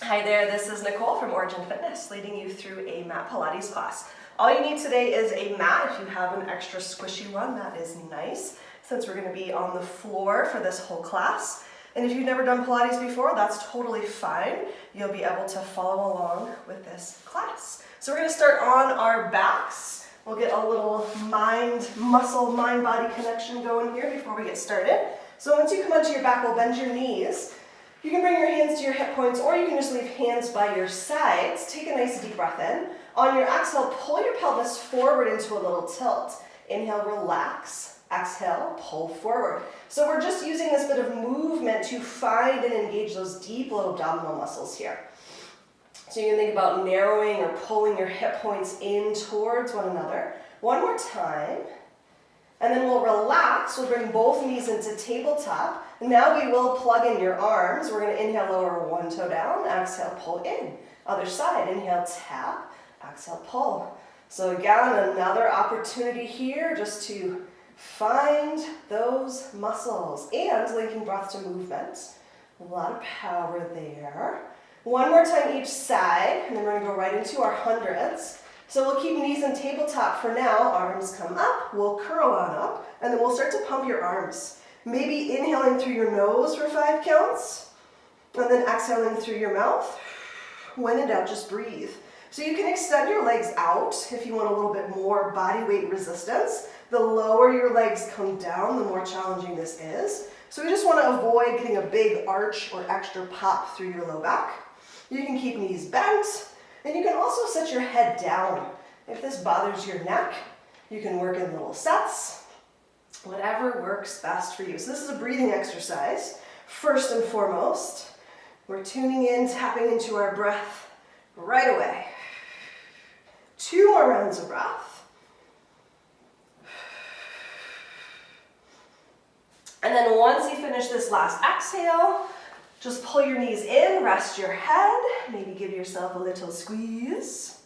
Hi there, this is Nicole from Origin Fitness, leading you through a mat Pilates class. All you need today is a mat. If you have an extra squishy one, that is nice, since we're going to be on the floor for this whole class. And if you've never done Pilates before, that's totally fine. You'll be able to follow along with this class. So we're going to start on our backs. We'll get a little mind-body connection going here before we get started. So once you come onto your back, we'll bend your knees. You can bring your hands to your hip points, or you can just leave hands by your sides. Take a nice deep breath in. On your exhale, pull your pelvis forward into a little tilt. Inhale, relax. Exhale, pull forward. So we're just using this bit of movement to find and engage those deep low abdominal muscles here. So you can think about narrowing or pulling your hip points in towards one another. One more time. And then we'll relax. We'll bring both knees into tabletop. Now we will plug in your arms. We're going to inhale, lower one toe down. Exhale, pull in. Other side. Inhale, tap. Exhale, pull. So again, another opportunity here just to find those muscles and linking breath to movement. A lot of power there. One more time each side, and then we're going to go right into our hundreds. So we'll keep knees in tabletop for now. Arms come up, we'll curl on up, and then we'll start to pump your arms. Maybe inhaling through your nose for 5 counts, and then exhaling through your mouth. When in doubt, just breathe. So you can extend your legs out if you want a little bit more body weight resistance. The lower your legs come down, the more challenging this is. So we just want to avoid getting a big arch or extra pop through your low back. You can keep knees bent. And you can also set your head down. If this bothers your neck, you can work in little sets. Whatever works best for you. So this is a breathing exercise. First and foremost, we're tuning in, tapping into our breath right away. 2 more rounds of breath. And then once you finish this last exhale, just pull your knees in, rest your head, maybe give yourself a little squeeze.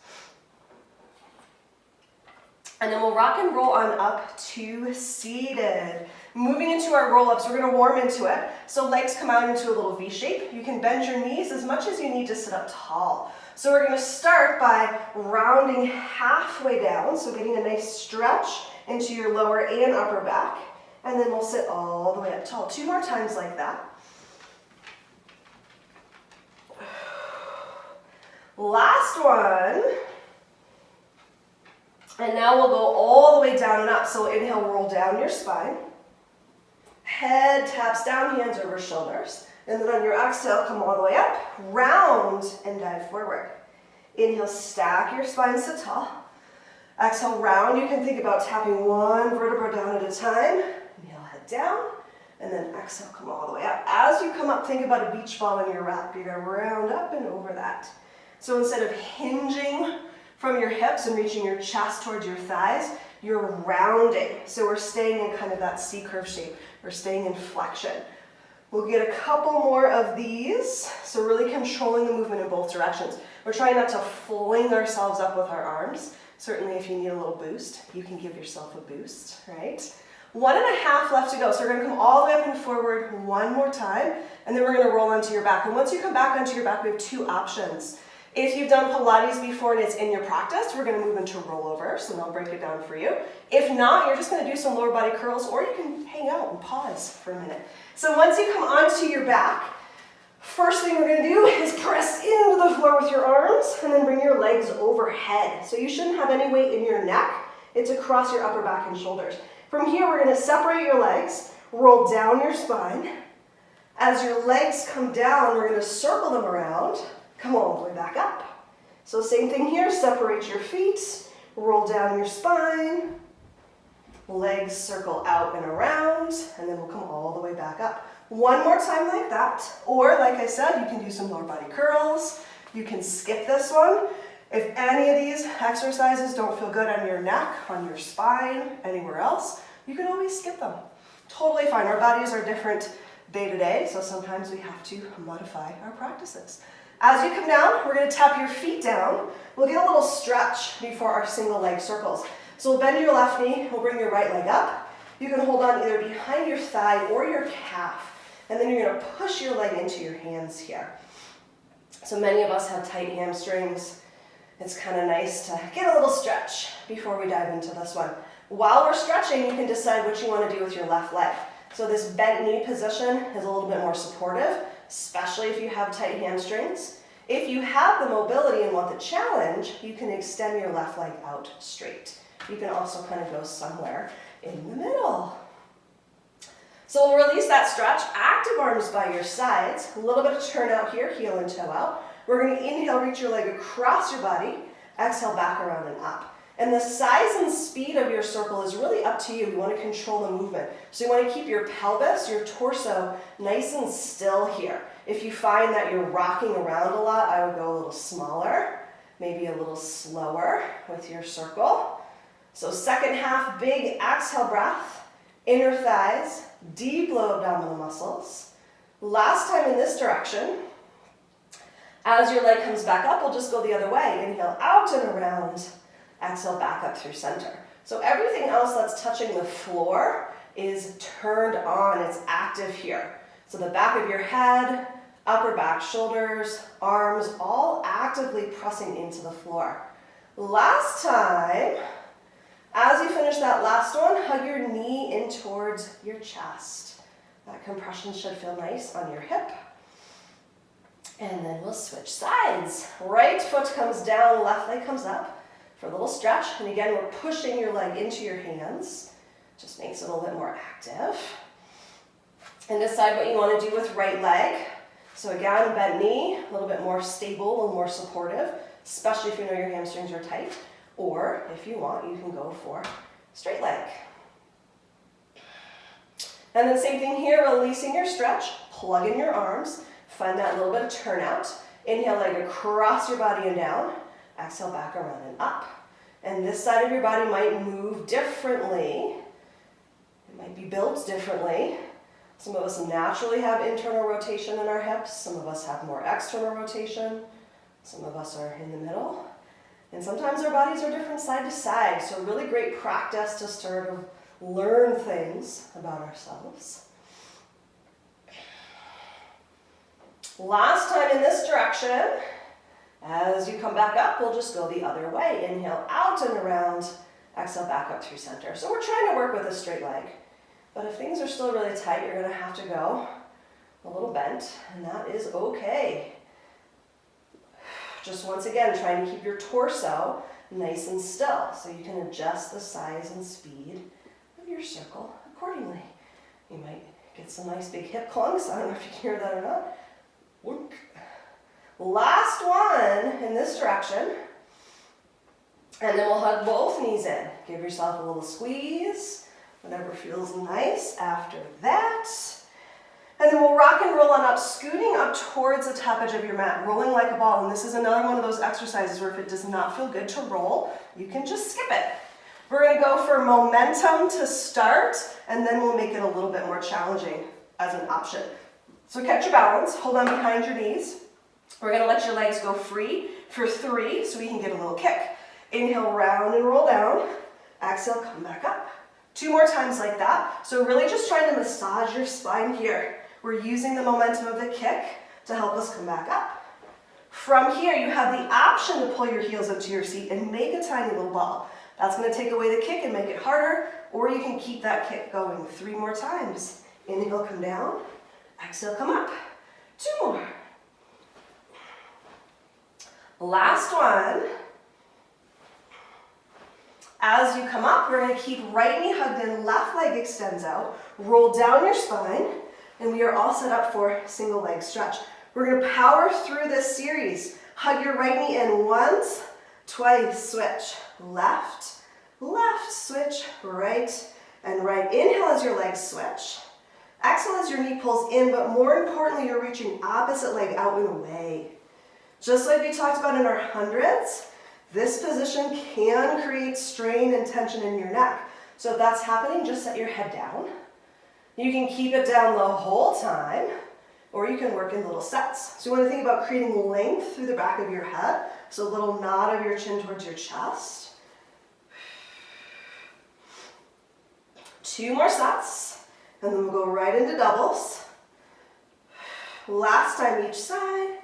And then we'll rock and roll on up to seated. Moving into our roll-ups, we're going to warm into it. So legs come out into a little V shape. You can bend your knees as much as you need to sit up tall. So we're going to start by rounding halfway down, so getting a nice stretch into your lower and upper back. And then we'll sit all the way up tall. 2 more times like that. Last one. And now we'll go all the way down and up. So inhale, roll down your spine. Head taps down, hands over shoulders. And then on your exhale, come all the way up, round and dive forward. Inhale, stack your spine so tall. Exhale, round. You can think about tapping one vertebra down at a time. Inhale, head down. And then exhale, come all the way up. As you come up, think about a beach ball in your wrap. You're going to round up and over that. So instead of hinging from your hips and reaching your chest towards your thighs, you're rounding. So we're staying in kind of that C-curve shape. We're staying in flexion. We'll get a couple more of these. So really controlling the movement in both directions. We're trying not to fling ourselves up with our arms. Certainly if you need a little boost, you can give yourself a boost, right? 1.5 left to go. So we're going to come all the way up and forward one more time, and then we're going to roll onto your back. And once you come back onto your back, we have 2 options. If you've done Pilates before and it's in your practice, we're going to move into rollover, so I'll break it down for you. If not, you're just going to do some lower body curls, or you can hang out and pause for a minute. So once you come onto your back, first thing we're going to do is press into the floor with your arms, and then bring your legs overhead. So you shouldn't have any weight in your neck. It's across your upper back and shoulders. From here, we're going to separate your legs, roll down your spine. As your legs come down, we're going to circle them around. Come all the way back up. So same thing here, separate your feet, roll down your spine, legs circle out and around, and then we'll come all the way back up. One more time like that, or like I said, you can do some lower body curls. You can skip this one. If any of these exercises don't feel good on your neck, on your spine, anywhere else, you can always skip them. Totally fine. Our bodies are different day to day, so sometimes we have to modify our practices. As you come down, we're going to tap your feet down. We'll get a little stretch before our single leg circles. So we'll bend your left knee, we'll bring your right leg up. You can hold on either behind your thigh or your calf. And then you're going to push your leg into your hands here. So many of us have tight hamstrings. It's kind of nice to get a little stretch before we dive into this one. While we're stretching, you can decide what you want to do with your left leg. So this bent knee position is a little bit more supportive, especially if you have tight hamstrings. If you have the mobility and want the challenge, you can extend your left leg out straight. You can also kind of go somewhere in the middle. So we'll release that stretch. Active arms by your sides. A little bit of turn out here, heel and toe out. We're going to inhale, reach your leg across your body. Exhale, back around and up. And the size and speed of your circle is really up to you. You want to control the movement. So you want to keep your pelvis, your torso, nice and still here. If you find that you're rocking around a lot, I would go a little smaller, maybe a little slower with your circle. So second half, big exhale breath, inner thighs, deep low abdominal muscles. Last time in this direction. As your leg comes back up, we'll just go the other way. Inhale out and around. Exhale back up through center. So everything else that's touching the floor is turned on. It's active here. So the back of your head, upper back, shoulders, arms, all actively pressing into the floor. Last time, as you finish that last one, hug your knee in towards your chest. That compression should feel nice on your hip. And then we'll switch sides. Right foot comes down, left leg comes up for a little stretch. And again, we're pushing your leg into your hands. Just makes it a little bit more active. And decide what you want to do with right leg. So again, bent knee, a little bit more stable, a little more supportive, especially if you know your hamstrings are tight. Or if you want, you can go for straight leg. And then same thing here, releasing your stretch, plug in your arms, find that little bit of turnout. Inhale, leg across your body and down. Exhale, back around and up. And this side of your body might move differently. It might be built differently. Some of us naturally have internal rotation in our hips. Some of us have more external rotation. Some of us are in the middle. And sometimes our bodies are different side to side. So really great practice to sort of learn things about ourselves. Last time in this direction, as you come back up, we'll just go the other way. Inhale out and around, exhale back up through center. So we're trying to work with a straight leg. But if things are still really tight, you're going to have to go a little bent, and that is okay. Just once again, trying to keep your torso nice and still so you can adjust the size and speed of your circle accordingly. You might get some nice big hip clunks. I don't know if you can hear that or not. Whoop. Last one in this direction. And then we'll hug both knees in. Give yourself a little squeeze, whatever feels nice after that. And then we'll rock and roll on up, scooting up towards the top edge of your mat, rolling like a ball. And this is another one of those exercises where if it does not feel good to roll, you can just skip it. We're going to go for momentum to start, and then we'll make it a little bit more challenging as an option. So catch your balance, hold on behind your knees. We're going to let your legs go free for 3 so we can get a little kick. Inhale, round and roll down. Exhale, come back up. 2 more times like that. So really just trying to massage your spine here. We're using the momentum of the kick to help us come back up. From here, you have the option to pull your heels up to your seat and make a tiny little ball. That's going to take away the kick and make it harder, or you can keep that kick going 3 more times. Inhale, come down. Exhale, come up. 2 more. Last one. As you come up, we're going to keep right knee hugged in, left leg extends out, roll down your spine, and we are all set up for single leg stretch. We're going to power through this series. Hug your right knee in once, twice, switch. Left, left, switch, right, and right. Inhale as your legs switch. Exhale as your knee pulls in, but more importantly, you're reaching opposite leg out and away. Just like we talked about in our hundreds, this position can create strain and tension in your neck. So if that's happening, just set your head down. You can keep it down the whole time, or you can work in little sets. So you want to think about creating length through the back of your head, so a little nod of your chin towards your chest. 2 more sets, and then we'll go right into doubles. Last time each side.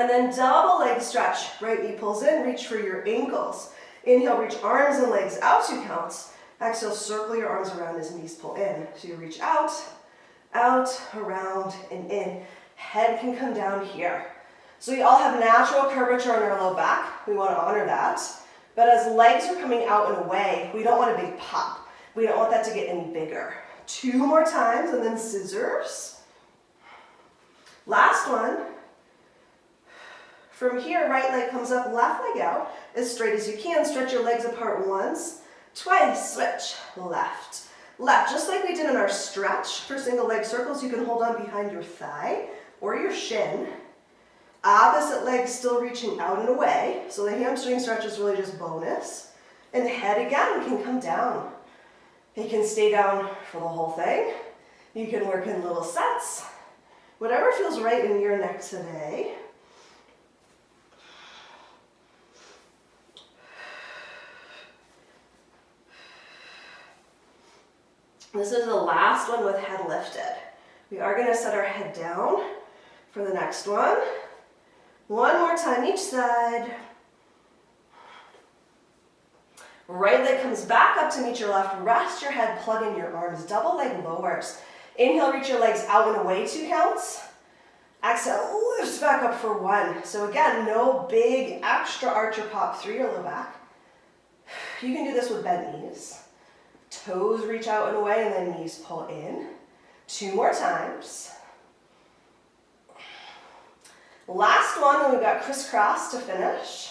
And then double leg stretch. Right knee pulls in, reach for your ankles. Inhale, reach arms and legs out 2 counts. Exhale, circle your arms around as knees pull in. So you reach out, around, and in. Head can come down here. So we all have natural curvature in our low back. We want to honor that. But as legs are coming out and away, we don't want a big pop. We don't want that to get any bigger. 2 more times and then scissors. Last one. From here, right leg comes up, left leg out, as straight as you can. Stretch your legs apart once, twice, switch, left. Left, just like we did in our stretch for single leg circles, you can hold on behind your thigh or your shin. Opposite leg still reaching out and away, so the hamstring stretch is really just bonus. And head again can come down. You can stay down for the whole thing. You can work in little sets. Whatever feels right in your neck today. This is the last one with head lifted. We are going to set our head down for the next one. One more time each side. Right leg comes back up to meet your left. Rest your head, plug in your arms. Double leg lowers. Inhale, reach your legs out and away 2 counts. Exhale, lift back up for 1. So again, no big extra arch or pop through your low back. You can do this with bent knees. Toes reach out and away and then knees pull in. 2 more times. Last one, and we've got crisscross to finish.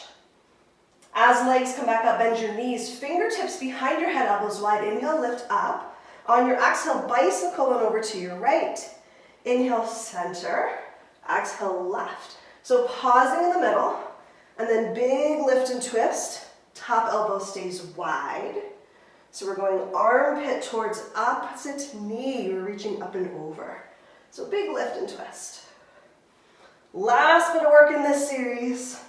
As legs come back up, bend your knees, fingertips behind your head, elbows wide. Inhale, lift up. On your exhale, bicycle on over to your right. Inhale, center. Exhale, left. So pausing in the middle, and then big lift and twist. Top elbow stays wide. So we're going armpit towards opposite knee. We're reaching up and over. So big lift and twist. Last bit of work in this series.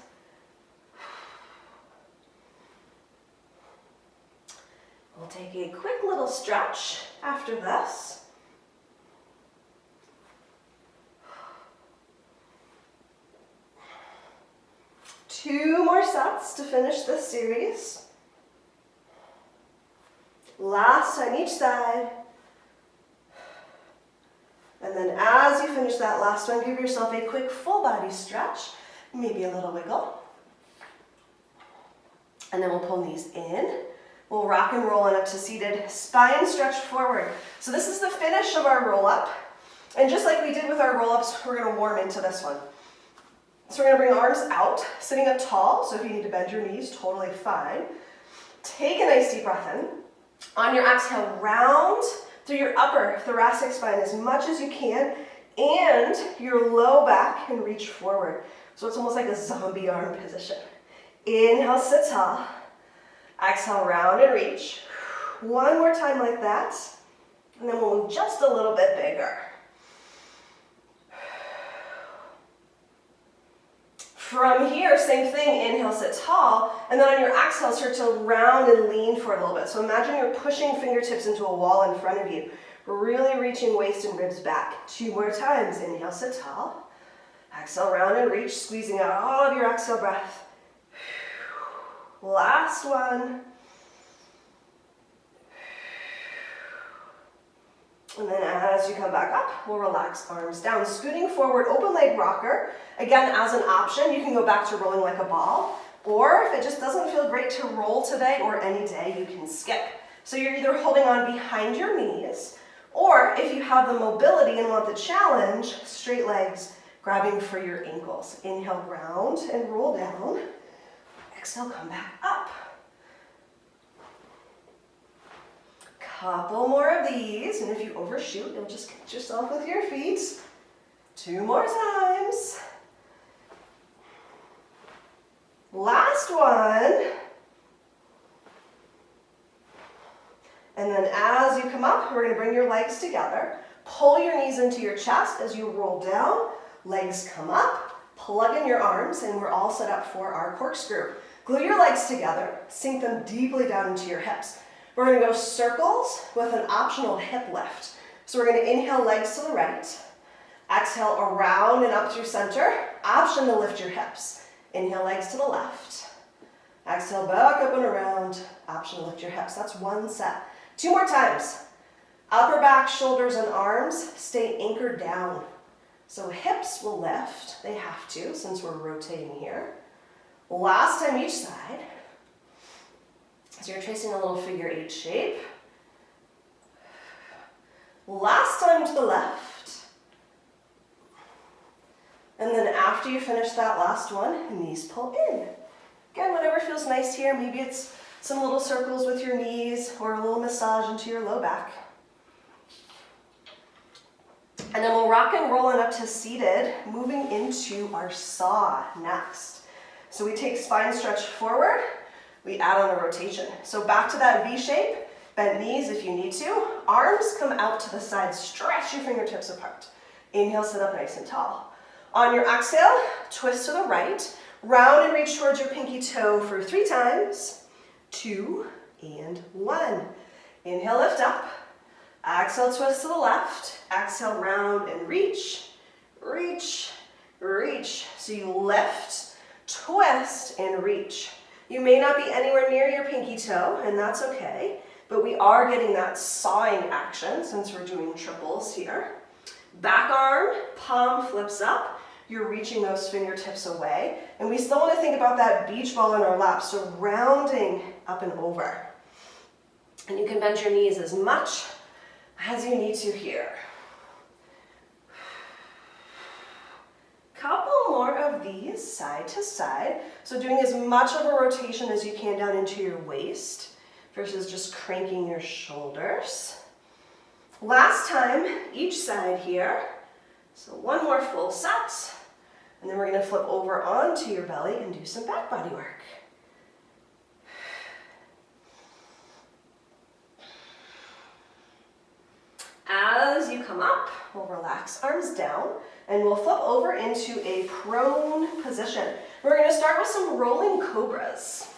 We'll take a quick little stretch after this. Two more sets to finish this series. Last on each side. And then as you finish that last one, give yourself a quick full body stretch, maybe a little wiggle. And then we'll pull knees in. We'll rock and roll on up to seated, spine stretched forward. So this is the finish of our roll up. And just like we did with our roll ups, we're gonna warm into this one. So we're gonna bring arms out, sitting up tall. So if you need to bend your knees, totally fine. Take a nice deep breath in. On your exhale, round through your upper thoracic spine as much as you can, and your low back can reach forward. So it's almost like a zombie arm position. Inhale, sit tall. Exhale, round and reach. One more time like that, and then we'll move just a little bit bigger. From here, same thing, inhale, sit tall, and then on your exhale, start to round and lean for a little bit. So imagine you're pushing fingertips into a wall in front of you, really reaching waist and ribs back. Two more times, inhale, sit tall. Exhale, round and reach, squeezing out all of your exhale breath. Last one. And then as you come back up, we'll relax arms down. Scooting forward, open leg rocker. Again, as an option, you can go back to rolling like a ball. Or if it just doesn't feel great to roll today or any day, you can skip. So you're either holding on behind your knees, or if you have the mobility and want the challenge, straight legs, grabbing for your ankles. Inhale, round and roll down. Exhale, come back up. Couple more of these, and if you overshoot, you'll just catch yourself with your feet. Two more times. Last one. And then as you come up, we're going to bring your legs together. Pull your knees into your chest as you roll down. Legs come up. Plug in your arms, and we're all set up for our corkscrew. Glue your legs together. Sink them deeply down into your hips. We're going to go circles with an optional hip lift. So we're going to inhale, legs to the right. Exhale, around and up through center. Option to lift your hips. Inhale, legs to the left. Exhale, back up and around. Option to lift your hips. That's one set. 2 more times. Upper back, shoulders, and arms stay anchored down. So hips will lift. They have to since we're rotating here. Last time each side. So you're tracing a little figure 8 shape. Last time to the left. And then after you finish that last one, knees pull in. Again, whatever feels nice here. Maybe it's some little circles with your knees or a little massage into your low back. And then we'll rock and roll on up to seated, moving into our saw next. So we take spine stretch forward, we add on a rotation. So back to that V shape, bent knees if you need to. Arms come out to the side, stretch your fingertips apart. Inhale, sit up nice and tall. On your exhale, twist to the right, round and reach towards your pinky toe for 3 times, 2 and 1. Inhale, lift up. Exhale, twist to the left. Exhale, round and reach, reach, reach. So you lift, twist, and reach. You may not be anywhere near your pinky toe, and that's okay, but we are getting that sawing action since we're doing triples here. Back arm, palm flips up. You're reaching those fingertips away. And we still want to think about that beach ball in our lap, so rounding up and over. And you can bend your knees as much as you need to here. Couple more of these side to side. So doing as much of a rotation as you can down into your waist versus just cranking your shoulders. Last time, each side here. So one more full set. And then we're going to flip over onto your belly and do some back body work. As you come up, we'll relax arms down and we'll flip over into a prone position. We're going to start with some rolling cobras.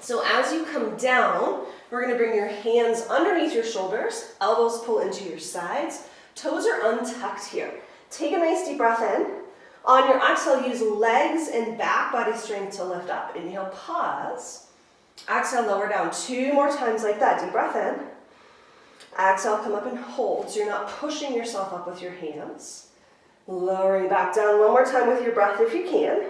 So as you come down, we're going to bring your hands underneath your shoulders, elbows pull into your sides, toes are untucked here. Take a nice deep breath in. On your exhale, use legs and back body strength to lift up. Inhale, pause. Exhale, lower down 2 more times like that. Deep breath in. Exhale, come up and hold. So you're not pushing yourself up with your hands. Lowering back down 1 more time with your breath if you can.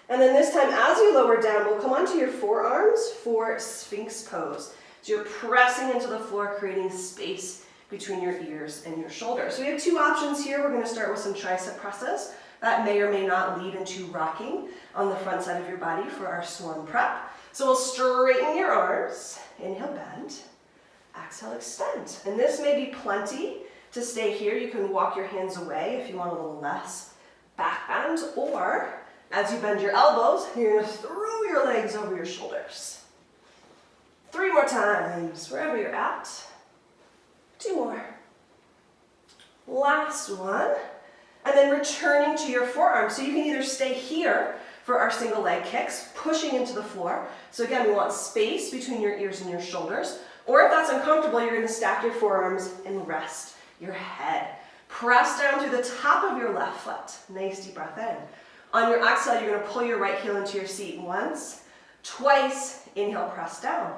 And then this time, as you lower down, we'll come onto your forearms for Sphinx Pose. So you're pressing into the floor, creating space between your ears and your shoulders. So we have 2 options here. We're going to start with some tricep presses. That may or may not lead into rocking on the front side of your body for our swan prep. So we'll straighten your arms. Inhale, bend. Exhale, extend. And this may be plenty to stay here. You can walk your hands away if you want a little less back bend, or as you bend your elbows, you're going to throw your legs over your shoulders. 3 more times, wherever you're at. 2 more. Last one. And then returning to your forearms. So you can either stay here for our single leg kicks, pushing into the floor. So again, we want space between your ears and your shoulders. Or if that's uncomfortable, you're going to stack your forearms and rest your head. Press down through the top of your left foot. Nice deep breath in. On your exhale, you're going to pull your right heel into your seat once, twice. Inhale, press down.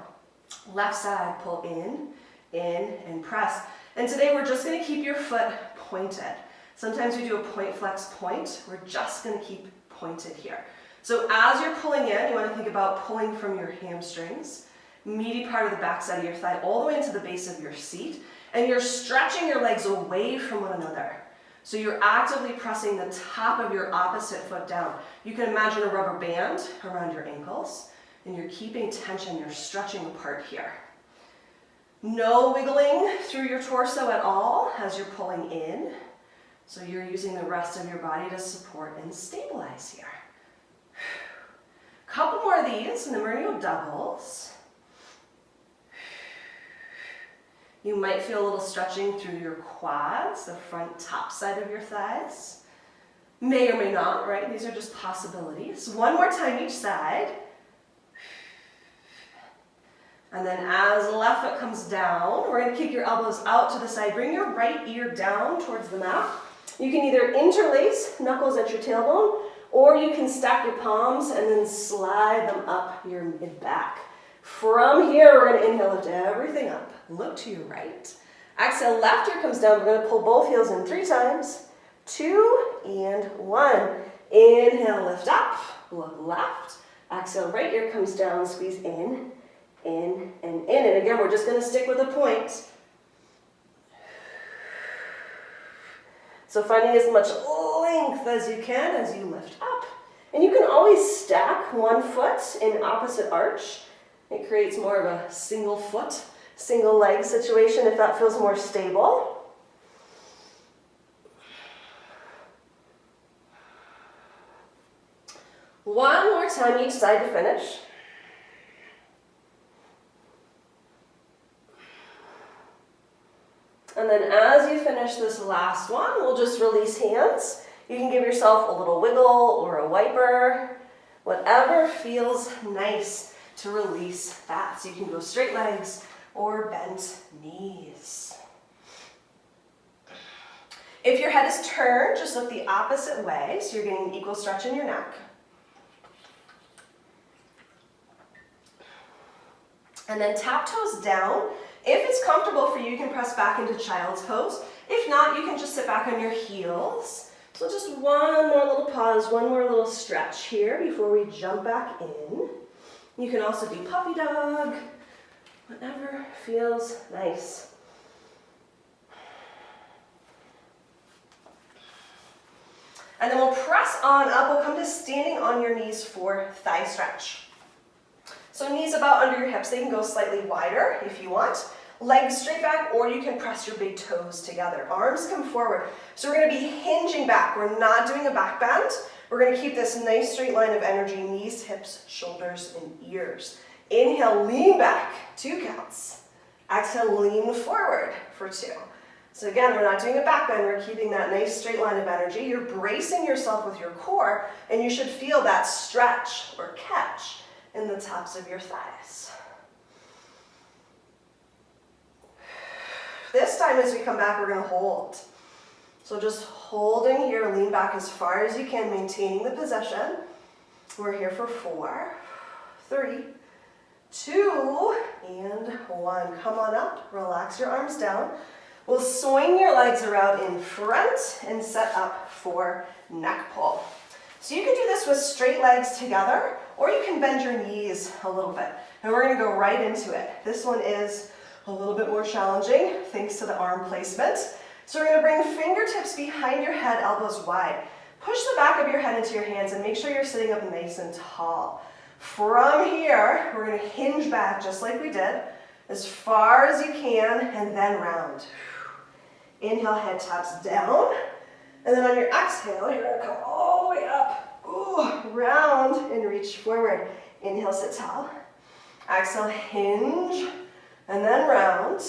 Left side, pull in, and press. And today we're just going to keep your foot pointed. Sometimes we do a point flex point. We're just going to keep pointed here. So as you're pulling in, you want to think about pulling from your hamstrings, meaty part of the backside of your thigh, all the way into the base of your seat. And you're stretching your legs away from one another. So you're actively pressing the top of your opposite foot down. You can imagine a rubber band around your ankles, and you're keeping tension, you're stretching apart here. No wiggling through your torso at all as you're pulling in. So you're using the rest of your body to support and stabilize here. Couple more of these, and then we're going to go doubles. You might feel a little stretching through your quads, the front top side of your thighs. May or may not, right? These are just possibilities. 1 more time each side. And then as the left foot comes down, we're going to kick your elbows out to the side. Bring your right ear down towards the mat. You can either interlace knuckles at your tailbone, or you can stack your palms and then slide them up your mid-back. From here, we're going to inhale, lift everything up. Look to your right. Exhale, left ear comes down. We're going to pull both heels in 3 times. 2 and 1. Inhale, lift up. Look left. Exhale, right ear comes down. Squeeze in, and in. And again, we're just going to stick with a point. So finding as much length as you can as you lift up. And you can always stack one foot in opposite arch. It creates more of a single foot, single leg situation if that feels more stable. One more time each side to finish. And then as you finish this last one, we'll just release hands. You can give yourself a little wiggle or a wiper, whatever feels nice to release that. So you can go straight legs or bent knees. If your head is turned, just look the opposite way, so you're getting an equal stretch in your neck. And then tap toes down. If it's comfortable for you, you can press back into child's pose. If not, you can just sit back on your heels. So just one more little pause, one more little stretch here before we jump back in. You can also do puppy dog, whatever feels nice. And then we'll press on up. We'll come to standing on your knees for thigh stretch. So knees about under your hips. They can go slightly wider if you want. Legs straight back, or you can press your big toes together. Arms come forward. So we're going to be hinging back. We're not doing a back bend. We're going to keep this nice straight line of energy, knees, hips, shoulders, and ears. Inhale, lean back, 2 counts. Exhale, lean forward for 2. So again, we're not doing a back bend. We're keeping that nice straight line of energy. You're bracing yourself with your core, and you should feel that stretch or catch in the tops of your thighs. This time as we come back, we're going to hold. So just holding here, lean back as far as you can, maintaining the position. We're here for 4, 3, 2, and 1. Come on up, relax your arms down. We'll swing your legs around in front and set up for neck pull. So you can do this with straight legs together, or you can bend your knees a little bit. And we're going to go right into it. This one is a little bit more challenging thanks to the arm placement. So we're going to bring fingertips behind your head, elbows wide. Push the back of your head into your hands and make sure you're sitting up nice and tall. From here, we're going to hinge back just like we did, as far as you can, and then round. Inhale, head taps down. And then on your exhale, you're going to come all the way up. Ooh, round and reach forward. Inhale, sit tall. Exhale, hinge. And then round.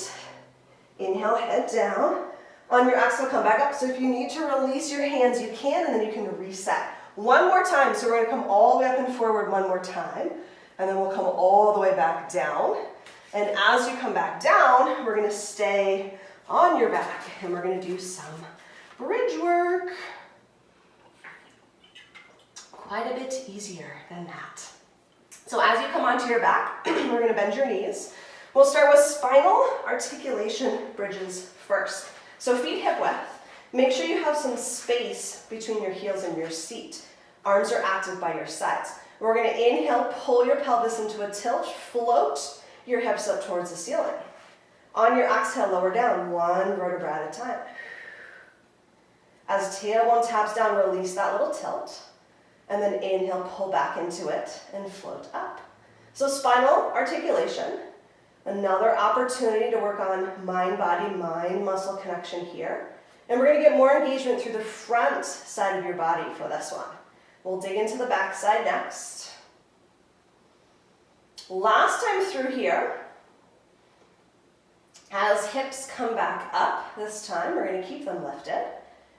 Inhale, head down. On your exhale, come back up. So if you need to release your hands, you can, and then you can reset. One more time. So we're going to come all the way up and forward one more time. And then we'll come all the way back down. And as you come back down, we're going to stay on your back. And we're going to do some bridge work. Quite a bit easier than that. So as you come onto your back, we're going to bend your knees. We'll start with spinal articulation bridges first. So feet hip width. Make sure you have some space between your heels and your seat. Arms are active by your sides. We're going to inhale, pull your pelvis into a tilt, float your hips up towards the ceiling. On your exhale, lower down, one vertebra at a time. As tailbone taps down, release that little tilt. And then inhale, pull back into it and float up. So spinal articulation. Another opportunity to work on mind-body, mind-muscle connection here. And we're going to get more engagement through the front side of your body for this one. We'll dig into the back side next. Last time through here, as hips come back up, this time we're going to keep them lifted.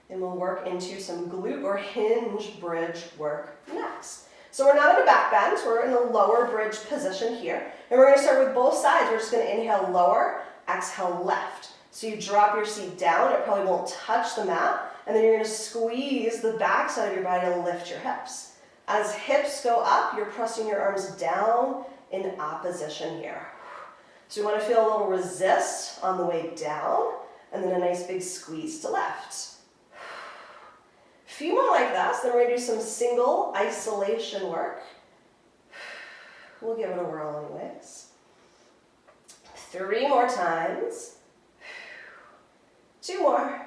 And we'll work into some glute or hinge bridge work next. So we're not in a back bend, we're in a lower bridge position here. And we're going to start with both sides. We're just going to inhale lower, exhale left. So you drop your seat down, it probably won't touch the mat, and then you're going to squeeze the back side of your body and lift your hips. As hips go up, you're pressing your arms down in opposition here. So you want to feel a little resist on the way down, and then a nice big squeeze to left. A few more like this, then we're going to do some single isolation work. We'll give it a whirl anyways. 3 more times. 2 more.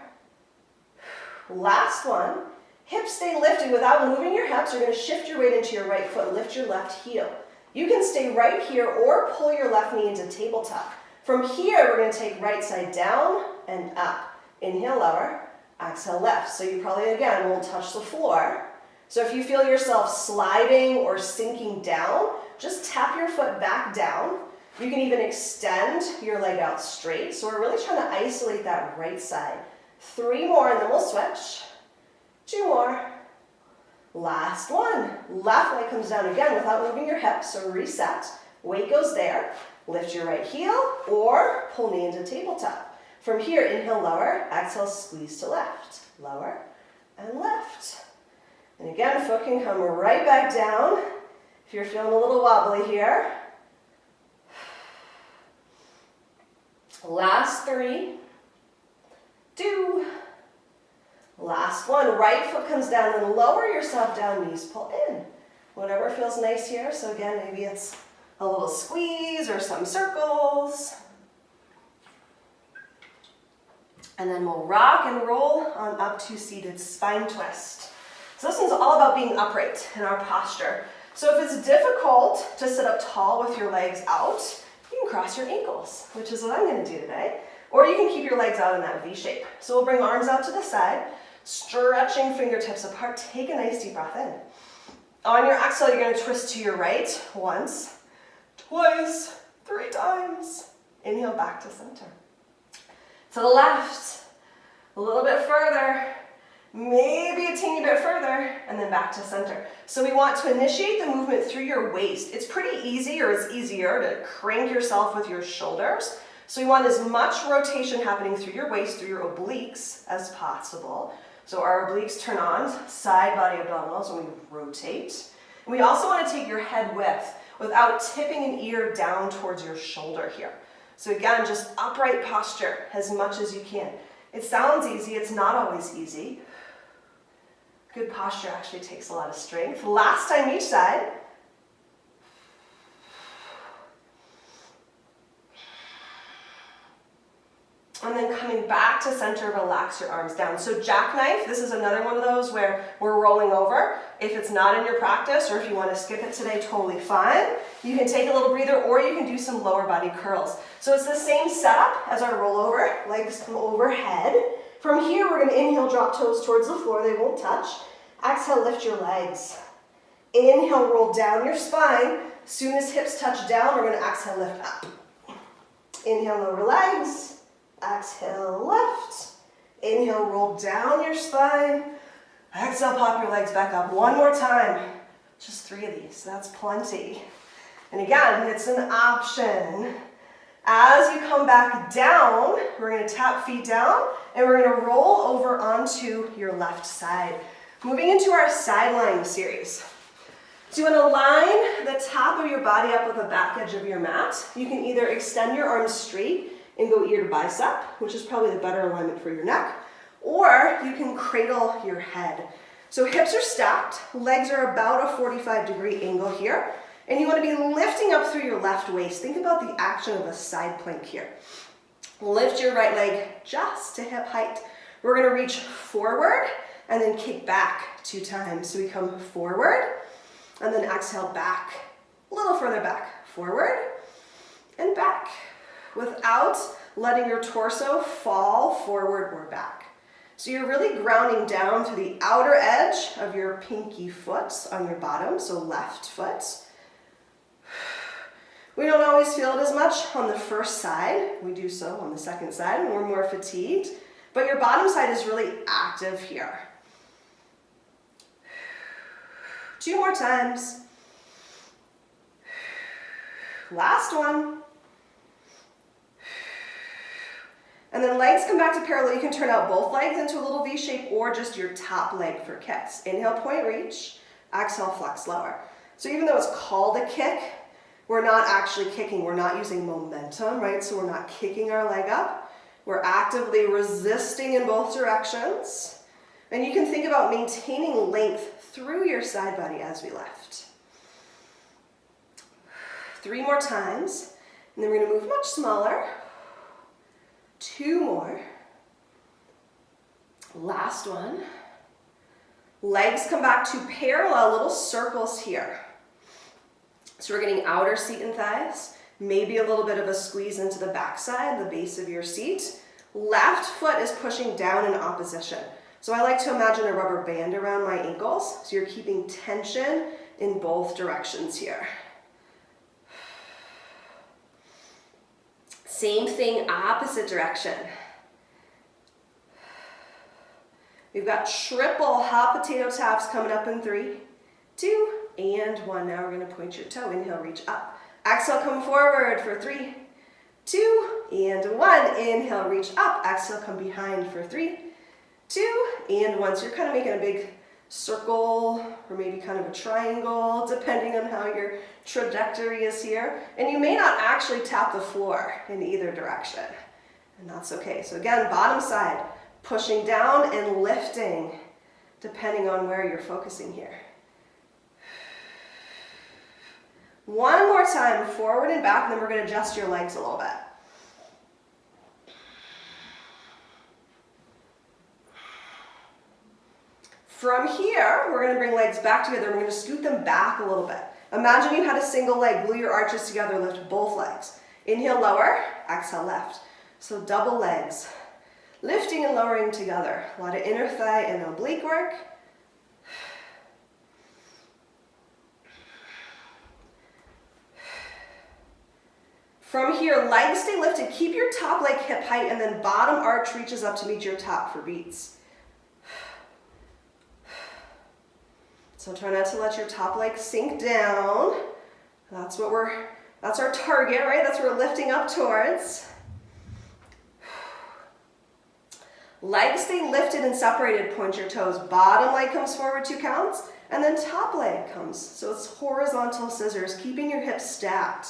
Last one. Hips stay lifted without moving your hips. You're going to shift your weight into your right foot and lift your left heel. You can stay right here or pull your left knee into tabletop. From here, we're going to take right side down and up. Inhale, lower. Exhale, left. So you probably, again, won't touch the floor. So if you feel yourself sliding or sinking down, just tap your foot back down. You can even extend your leg out straight. So we're really trying to isolate that right side. 3 more and then we'll switch. 2 more. Last one. Left leg comes down again without moving your hips. So reset. Weight goes there. Lift your right heel or pull knee into tabletop. From here, inhale, lower. Exhale, squeeze to left. Lower and left. And again, foot can come right back down. If you're feeling a little wobbly here. Last 3, 2, last one. Right foot comes down and lower yourself down, knees pull in. Whatever feels nice here. So again, maybe it's a little squeeze or some circles. And then we'll rock and roll on up to seated spine twist. So this one's all about being upright in our posture. So if it's difficult to sit up tall with your legs out, you can cross your ankles, which is what I'm going to do today. Or you can keep your legs out in that V shape. So we'll bring arms out to the side, stretching fingertips apart. Take a nice deep breath in. On your exhale, you're going to twist to your right once, twice, 3 times. Inhale back to center. To the left, a little bit further, maybe a teeny bit further, and then back to center. So we want to initiate the movement through your waist. It's pretty easy, or it's easier to crank yourself with your shoulders. So we want as much rotation happening through your waist, through your obliques as possible. So our obliques turn on, side body abdominals when we rotate. And we also want to take your head width without tipping an ear down towards your shoulder here. So again, just upright posture as much as you can. It sounds easy, it's not always easy. Good posture actually takes a lot of strength. Last time each side. And then coming back to center, relax your arms down. So jackknife, this is another one of those where we're rolling over. If it's not in your practice or if you want to skip it today, totally fine. You can take a little breather or you can do some lower body curls. So it's the same setup as our rollover. Legs come overhead. From here, we're going to inhale, drop toes towards the floor. They won't touch. Exhale, lift your legs. Inhale, roll down your spine. As soon as hips touch down, we're going to exhale, lift up. Inhale, lower legs. Exhale, lift. Inhale, roll down your spine. Exhale, pop your legs back up. One more time. Just 3 of these, that's plenty. And again, it's an option. As you come back down, we're going to tap feet down and we're going to roll over onto your left side. Moving into our sideline series. So you want to line the top of your body up with the back edge of your mat. You can either extend your arms straight and go ear to bicep, which is probably the better alignment for your neck, or you can cradle your head. So hips are stacked, legs are about a 45-degree angle here, and you want to be lifting up through your left waist. Think about the action of a side plank here. Lift your right leg just to hip height. We're going to reach forward and then kick back 2 times. So we come forward and then exhale back, a little further back, forward and back, without letting your torso fall forward or back. So you're really grounding down to the outer edge of your pinky foot on your bottom, so left foot. We don't always feel it as much on the first side. We do so on the second side when we're more fatigued, but your bottom side is really active here. 2 more times. Last one. And then legs come back to parallel. You can turn out both legs into a little V shape or just your top leg for kicks. Inhale, point, reach. Exhale, flex, lower. So even though it's called a kick, we're not actually kicking. We're not using momentum, right? So we're not kicking our leg up. We're actively resisting in both directions. And you can think about maintaining length through your side body as we lift. 3 more times. And then we're going to move much smaller. 2 more. Last one. Legs come back to parallel, little circles here. So we're getting outer seat and thighs, maybe a little bit of a squeeze into the backside, the base of your seat. Left foot is pushing down in opposition. So I like to imagine a rubber band around my ankles, so you're keeping tension in both directions here. Same thing, opposite direction. We've got triple hot potato taps coming up in 3, 2, and 1. Now we're going to point your toe. Inhale, reach up. Exhale, come forward for 3, 2, and 1. Inhale, reach up. Exhale, come behind for 3, 2, and 1. So you're kind of making a big circle or maybe kind of a triangle, depending on how your trajectory is here. And you may not actually tap the floor in either direction, and that's okay. So again, bottom side, pushing down and lifting, depending on where you're focusing here. 1 more time, forward and back, and then we're going to adjust your legs a little bit. From here, we're going to bring legs back together, and we're going to scoot them back a little bit. Imagine you had a single leg, glue your arches together, lift both legs. Inhale, lower, exhale, left. So double legs, lifting and lowering together. A lot of inner thigh and oblique work. From here, legs stay lifted. Keep your top leg hip height, and then bottom arch reaches up to meet your top for beats. So try not to let your top leg sink down. That's our target, right? That's what we're lifting up towards. Legs stay lifted and separated, point your toes. Bottom leg comes forward 2 counts, and then top leg comes. So it's horizontal scissors, keeping your hips stacked.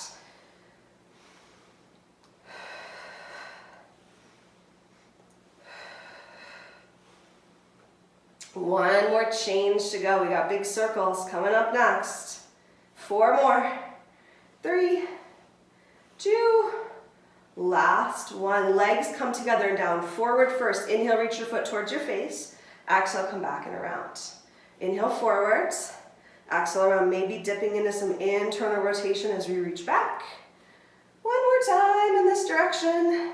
One more change to go. We got big circles coming up next. 4 more. 3, 2, last one. Legs come together and down. Forward first. Inhale, reach your foot towards your face. Exhale, come back and around. Inhale, forwards. Exhale, around. Maybe dipping into some internal rotation as we reach back. 1 more time in this direction.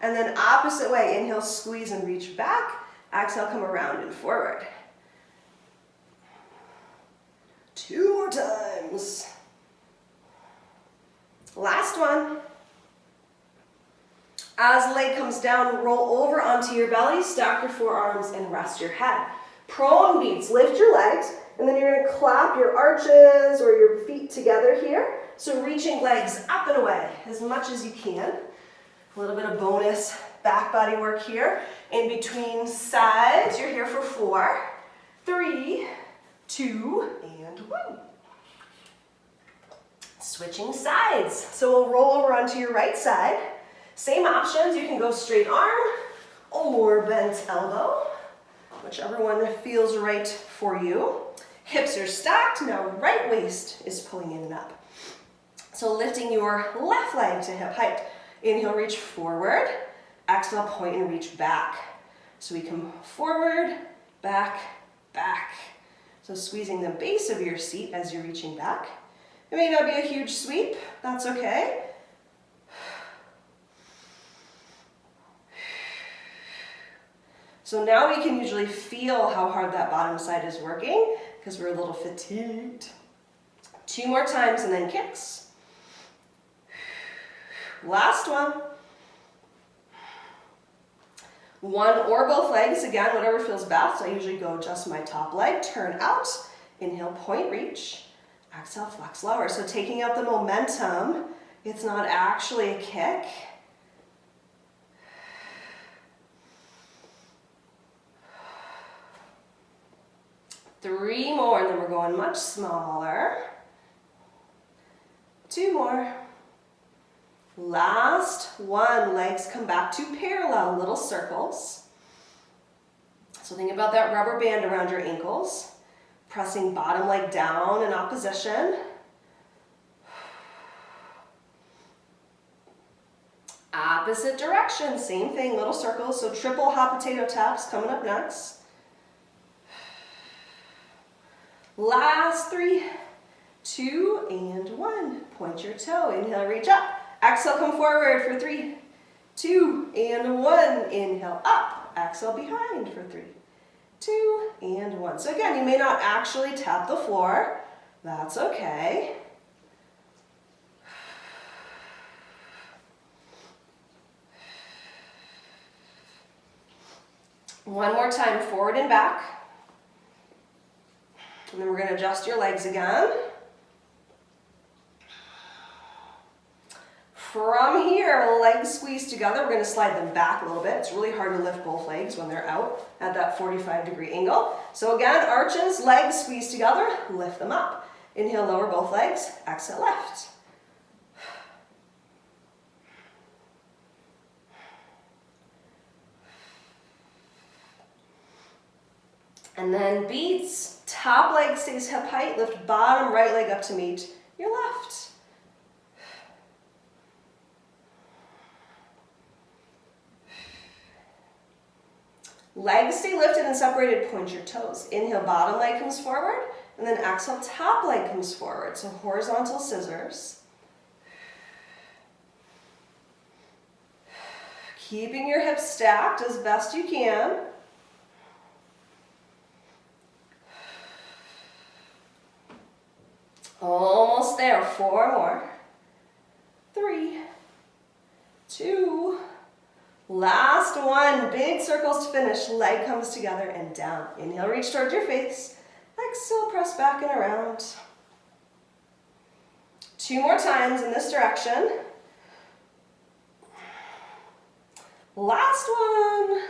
And then opposite way. Inhale, squeeze and reach back. Exhale, come around and forward. 2 more times. Last one. As the leg comes down, roll over onto your belly, stack your forearms, and rest your head. Prone beats, lift your legs, and then you're going to clap your arches or your feet together here. So reaching legs up and away as much as you can. A little bit of bonus back body work here. In between sides, you're here for 4, 3, 2, and 1. Switching sides. So we'll roll over onto your right side. Same options. You can go straight arm or bent elbow, whichever one feels right for you. Hips are stacked. Now right waist is pulling in and up. So lifting your left leg to hip height. Inhale, reach forward. Exhale, point and reach back. So we come forward, back, back. So squeezing the base of your seat as you're reaching back. It may not be a huge sweep, that's okay. So now we can usually feel how hard that bottom side is working because we're a little fatigued. 2 more times and then kicks. Last one. One or both legs, again, whatever feels best. I usually go just my top leg, turn out, inhale, point, reach, exhale, flex, lower. So taking out the momentum, it's not actually a kick. Three more, and then we're going much smaller. Two more. Last one, legs come back to parallel, little circles. So think about that rubber band around your ankles. Pressing bottom leg down in opposition. Opposite direction, same thing, little circles. So triple hot potato taps coming up next. Last three, two, and one. Point your toe, inhale, reach up. Exhale, come forward for 3, 2, and 1. Inhale, up. Exhale, behind for 3, 2, and 1. So again, you may not actually tap the floor. That's okay. One more time, forward and back. And then we're going to adjust your legs again. From here, legs squeeze together. We're going to slide them back a little bit. It's really hard to lift both legs when they're out at that 45-degree angle. So again, arches, legs squeeze together, lift them up. Inhale, lower both legs, exhale, lift. And then beats, top leg stays hip height, lift bottom right leg up to meet your left. Legs stay lifted and separated, point your toes. Inhale, bottom leg comes forward, and then exhale, top leg comes forward. So horizontal scissors. Keeping your hips stacked as best you can. Almost there, 4 more. 3, 2, last one, big circles to finish. Leg comes together and down. Inhale, reach towards your face. Exhale, press back and around. 2 more times in this direction. Last one.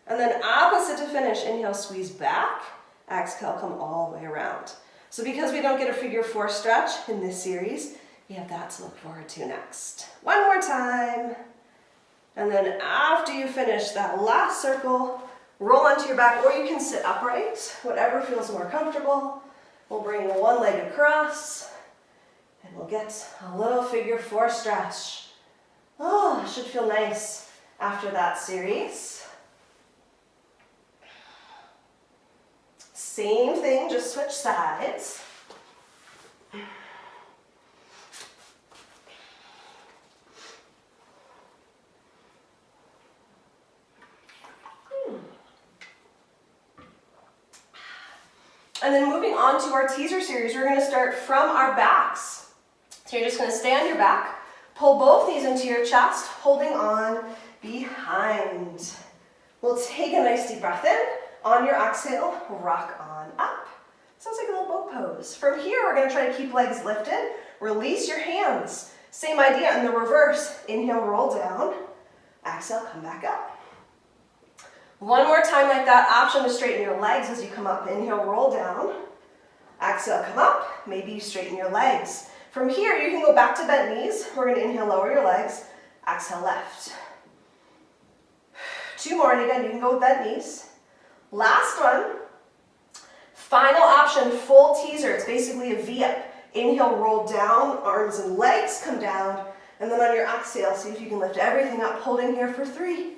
And then opposite to finish. Inhale, squeeze back. Exhale, come all the way around. So because we don't get a figure 4 stretch in this series, we have that to look forward to next. One more time. And then after you finish that last circle, roll onto your back, or you can sit upright, whatever feels more comfortable. We'll bring one leg across, and we'll get a little figure 4 stretch. Oh, it should feel nice after that series. Same thing, just switch sides. And then moving on to our teaser series, we're going to start from our backs. So you're just going to stay on your back, pull both knees into your chest, holding on behind. We'll take a nice deep breath in. On your exhale, rock on up. Sounds like a little boat pose. From here, we're going to try to keep legs lifted. Release your hands. Same idea in the reverse. Inhale, roll down. Exhale, come back up. One more time like that. Option to straighten your legs as you come up. Inhale, roll down. Exhale, come up. Maybe you straighten your legs. From here, you can go back to bent knees. We're going to inhale, lower your legs. Exhale, left. 2 more, and again, you can go with bent knees. Last one. Final option, full teaser. It's basically a V-up. Inhale, roll down, arms and legs come down. And then on your exhale, see if you can lift everything up, holding here for 3,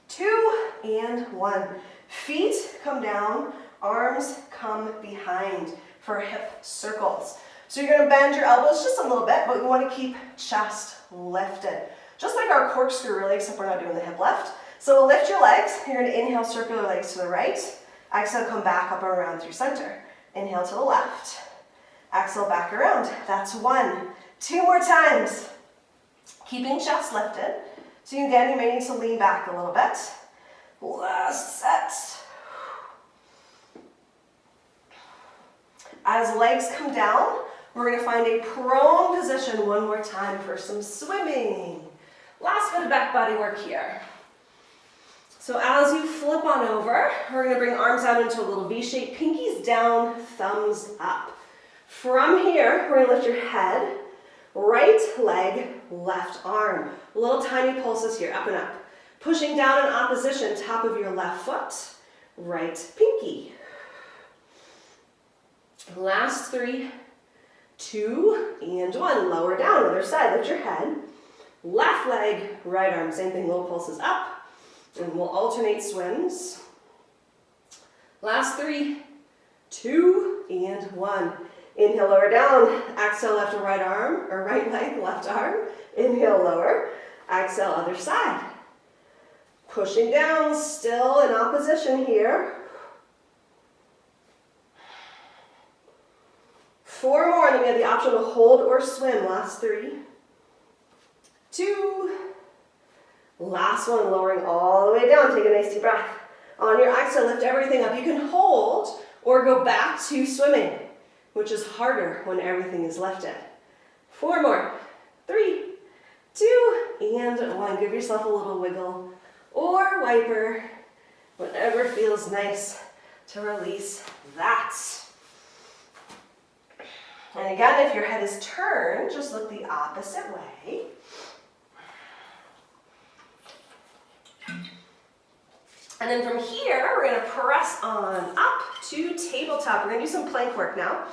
2, and 1. Feet come down, arms come behind for hip circles. So you're going to bend your elbows just a little bit, but you want to keep chest lifted. Just like our corkscrew really, except we're not doing the hip lift. So we'll lift your legs. You're going to inhale, circle your legs to the right. Exhale, come back up and around through center. Inhale to the left. Exhale, back around. That's 1. 2 more times. Keeping chest lifted. So again, you may need to lean back a little bit. Last set. As legs come down, we're going to find a prone position one more time for some swimming. Last bit of back body work here. So as you flip on over, we're going to bring arms out into a little V shape, pinkies down, thumbs up. From here, we're going to lift your head, right leg, left arm. Little tiny pulses here, up and up. Pushing down in opposition, top of your left foot, right pinky. Last 3, 2, and 1. Lower down, other side, lift your head. Left leg, right arm, same thing, little pulses up. And we'll alternate swims. Last 3, 2, and 1. Inhale, lower down. Exhale, left or right arm, or right leg, left arm. Inhale, lower. Exhale, other side. Pushing down, still in opposition here. 4 more, and then we have the option to hold or swim. Last 3, 2, last one, lowering all the way down. Take a nice deep breath. On your exhale, lift everything up. You can hold or go back to swimming, which is harder when everything is lifted. 4 more. 3, 2, and 1. Give yourself a little wiggle or wiper, whatever feels nice to release that. And again, if your head is turned, just look the opposite way. And then from here, we're going to press on up to tabletop. We're going to do some plank work now.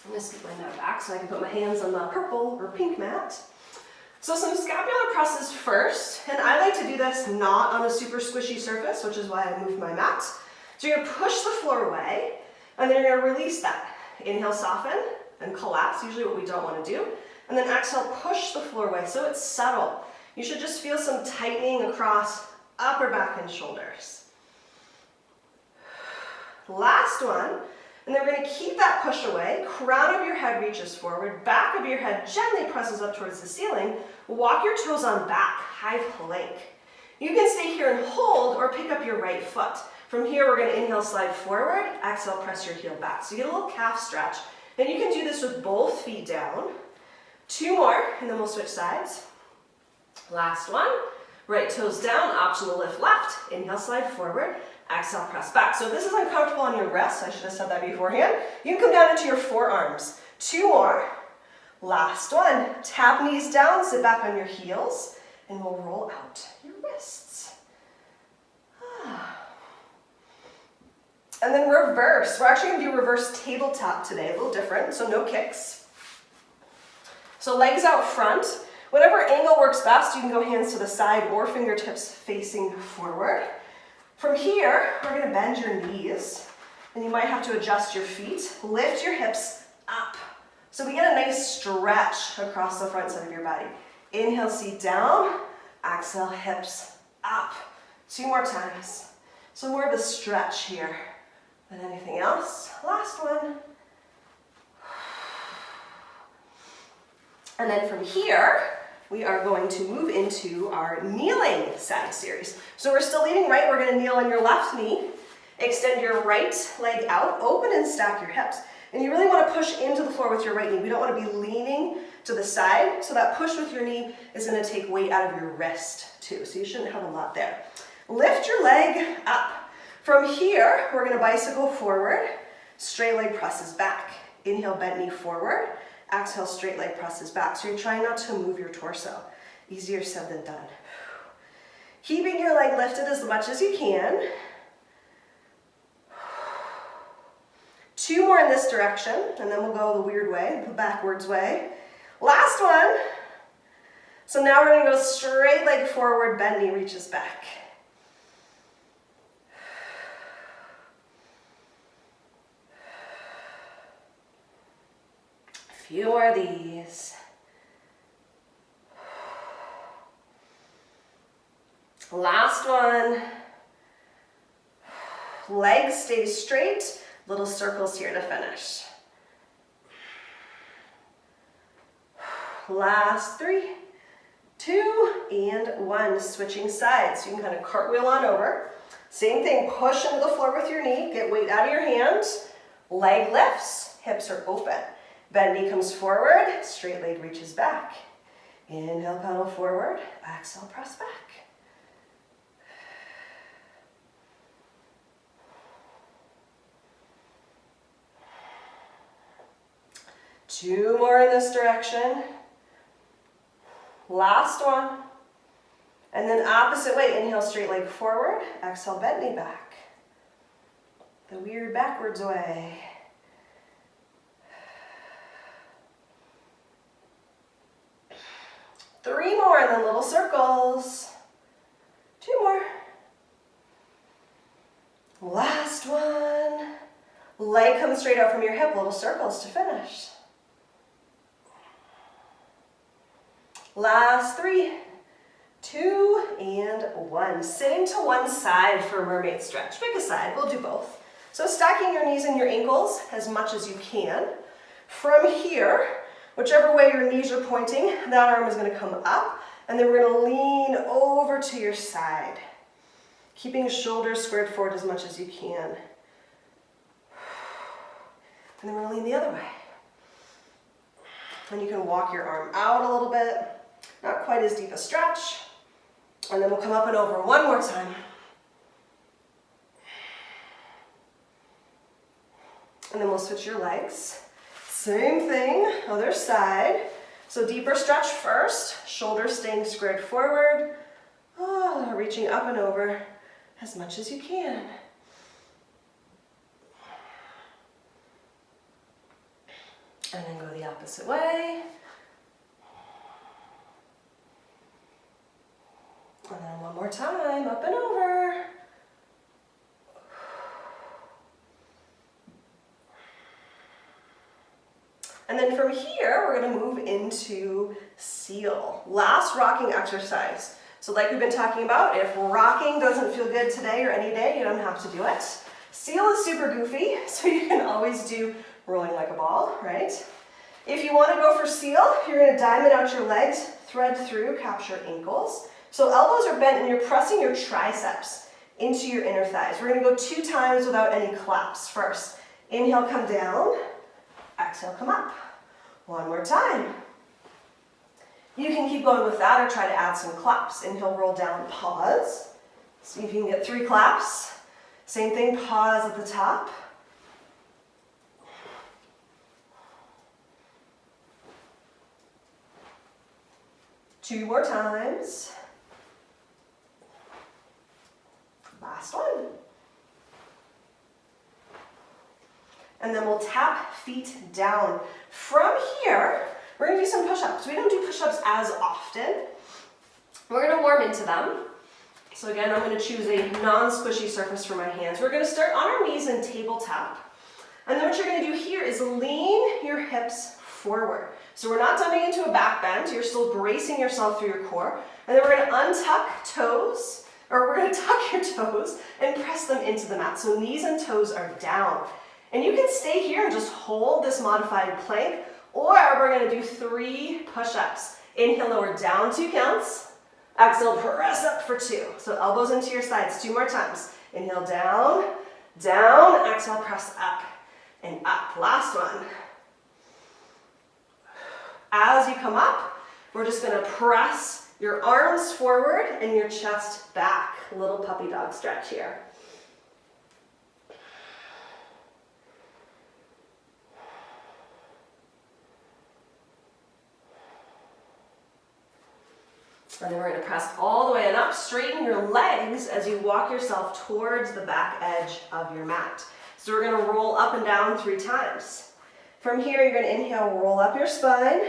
I'm going to scoot my mat back so I can put my hands on the purple or pink mat. So some scapular presses first, and I like to do this not on a super squishy surface, which is why I moved my mat. So you're going to push the floor away, and then you're going to release that. Inhale, soften, and collapse, usually what we don't want to do. And then exhale, push the floor away, so it's subtle. You should just feel some tightening across upper back and shoulders. Last one, and then we're going to keep that push away. Crown of your head reaches forward, back of your head gently presses up towards the ceiling. Walk your toes on back, high plank. You can stay here and hold or pick up your right foot. From here, we're going to inhale, slide forward, exhale, press your heel back. So you get a little calf stretch. And you can do this with both feet down. 2 more, and then we'll switch sides. Last one. Right toes down, optional lift left. Inhale, slide forward. Exhale, press back. So if this is uncomfortable on your wrists, I should have said that beforehand, you can come down into your forearms. 2 more. Last one. Tap knees down, sit back on your heels, and we'll roll out your wrists. And then reverse. We're actually going to do reverse tabletop today, a little different, so no kicks. So legs out front. Whatever angle works best, you can go hands to the side or fingertips facing forward. From here, we're going to bend your knees, and you might have to adjust your feet. Lift your hips up. So we get a nice stretch across the front side of your body. Inhale, seat down. Exhale, hips up. 2 more times. So more of a stretch here than anything else. Last one. And then from here, we are going to move into our kneeling side series. So we're still leaning right. We're going to kneel on your left knee. Extend your right leg out. Open and stack your hips. And you really want to push into the floor with your right knee. We don't want to be leaning to the side. So that push with your knee is going to take weight out of your wrist too. So you shouldn't have a lot there. Lift your leg up. From here, we're going to bicycle forward. Straight leg presses back. Inhale, bent knee forward. Exhale, straight leg presses back. So you're trying not to move your torso. Easier said than done. Keeping your leg lifted as much as you can. 2 more in this direction, and then we'll go the weird way, the backwards way. Last one. So now we're going to go straight leg forward, bend knee reaches back. A few more of these. Last one. Legs stay straight. Little circles here to finish. Last 3, 2, and 1. Switching sides. You can kind of cartwheel on over. Same thing, push into the floor with your knee, get weight out of your hands. Leg lifts, hips are open. Bend knee comes forward, straight leg reaches back. Inhale, pedal forward, exhale, press back. Two more in this direction. Last one. And then opposite way, inhale, straight leg forward, exhale, bend knee back. The weird backwards way. Three more, and then little circles. Two more. Last one. Leg comes straight out from your hip, little circles to finish. Last 3, 2, and 1. Sitting to one side for Mermaid Stretch. Pick a side, we'll do both. So stacking your knees and your ankles as much as you can. From here, whichever way your knees are pointing, that arm is going to come up, and then we're going to lean over to your side. Keeping shoulders squared forward as much as you can. And then we're going to lean the other way. And you can walk your arm out a little bit. Not quite as deep a stretch. And then we'll come up and over one more time. And then we'll switch your legs. Same thing, other side. So deeper stretch first, shoulders staying squared forward. Reaching up and over as much as you can. And then go the opposite way. And then one more time, up and over. And then from here, we're going to move into seal. Last rocking exercise. So like we've been talking about, if rocking doesn't feel good today or any day, you don't have to do it. Seal is super goofy, so you can always do rolling like a ball, right? If you want to go for seal, you're going to diamond out your legs, thread through, capture ankles. So elbows are bent and you're pressing your triceps into your inner thighs. We're going to go 2 times without any claps first. Inhale, come down. Exhale, come up. One more time. You can keep going with that or try to add some claps. Inhale, roll down, pause. See if you can get 3 claps. Same thing, pause at the top. Two more times. Last one. And then we'll tap feet down. From here, we're going to do some push-ups. We don't do push-ups as often. We're going to warm into them. So again, I'm going to choose a non-squishy surface for my hands. We're going to start on our knees in tabletop. And then what you're going to do here is lean your hips forward. So we're not dumping into a back bend. You're still bracing yourself through your core. And then we're going to untuck toes, or we're going to tuck your toes and press them into the mat. So knees and toes are down. And you can stay here and just hold this modified plank, or we're going to do 3 push-ups. Inhale, lower down 2 counts. Exhale, press up for 2. So elbows into your sides 2 more times. Inhale, down, down. Exhale, press up and up. Last one. As you come up, we're just going to press your arms forward and your chest back. Little puppy dog stretch here. And then we're going to press all the way and up. Straighten your legs as you walk yourself towards the back edge of your mat. So we're going to roll up and down 3 times. From here, you're going to inhale, roll up your spine.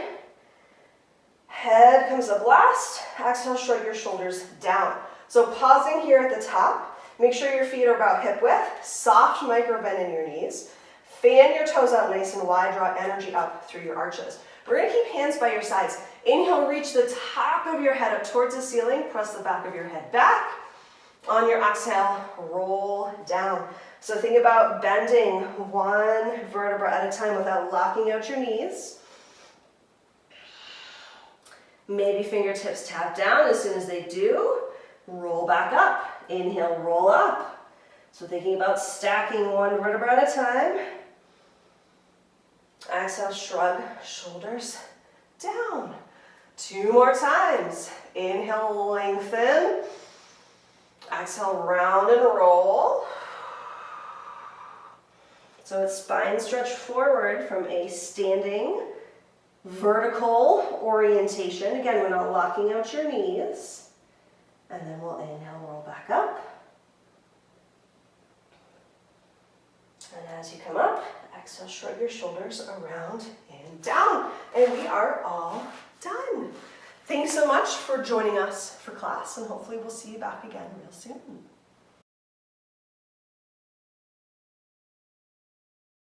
Head comes up last. Exhale, shrug your shoulders down. So pausing here at the top. Make sure your feet are about hip width. Soft micro bend in your knees. Fan your toes out nice and wide. Draw energy up through your arches. We're going to keep hands by your sides. Inhale, reach the top of your head up towards the ceiling. Press the back of your head back. On your exhale, roll down. So think about bending 1 vertebra at a time without locking out your knees. Maybe fingertips tap down. As soon as they do, roll back up. Inhale, roll up. So thinking about stacking one vertebra at a time. Exhale, shrug, shoulders down. 2 more times. Inhale, lengthen. Exhale, round and roll. So it's spine stretch forward from a standing vertical orientation. Again, we're not locking out your knees. And then we'll inhale, roll back up. And as you come up, exhale, shrug your shoulders around and down. And we are all done. Thanks so much for joining us for class, and hopefully we'll see you back again real soon.